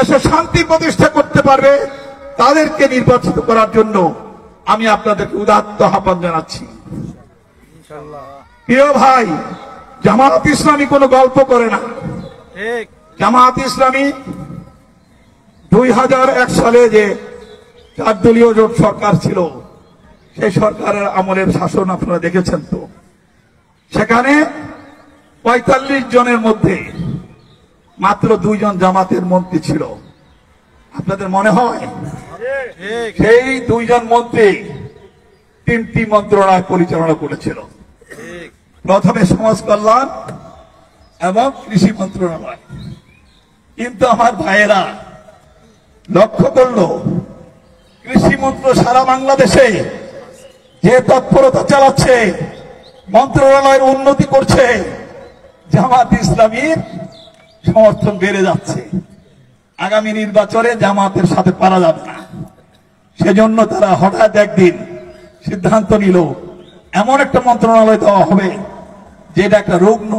দেশে শান্তি প্রতিষ্ঠা করতে পারবে তাদেরকে নির্বাচিত করার জন্য আমি আপনাদেরকে উদাত্ত আহ্বান জানাচ্ছি। প্রিয় ভাই, জামায়াত ইসলামী কোনো গল্প করে না। জামায়াত ইসলামী 2001 সালে যে 4 দলীয় জোট সরকার ছিল, সেই সরকারের আমলের শাসন আপনারা দেখেছেন। তো সেখানে 45 জনের মধ্যে মাত্র 2 জন জামাতের মন্ত্রী ছিল। আপনাদের মনে হয় সেই 2 জন মন্ত্রী 3টি মন্ত্রণালয় পরিচালনা করেছিল। প্রথমে সমাজ কল্যাণ এবং কৃষি মন্ত্রণালয়। কিন্তু আমার ভাইয়েরা লক্ষ্য করলো, কৃষি মন্ত্র সারা বাংলাদেশে যে তৎপরতা চালাচ্ছে, মন্ত্রণালয়ের উন্নতি করছে, জামাত ইসলামীর সমর্থন বেড়ে যাচ্ছে। আগামী নির্বাচনে জামাতের সাথে পারা যাবে না। সেজন্য তারা হঠাৎ একদিন সিদ্ধান্ত নিল এমন একটা মন্ত্রণালয় দেওয়া হবে যেটা একটা রুগ্ন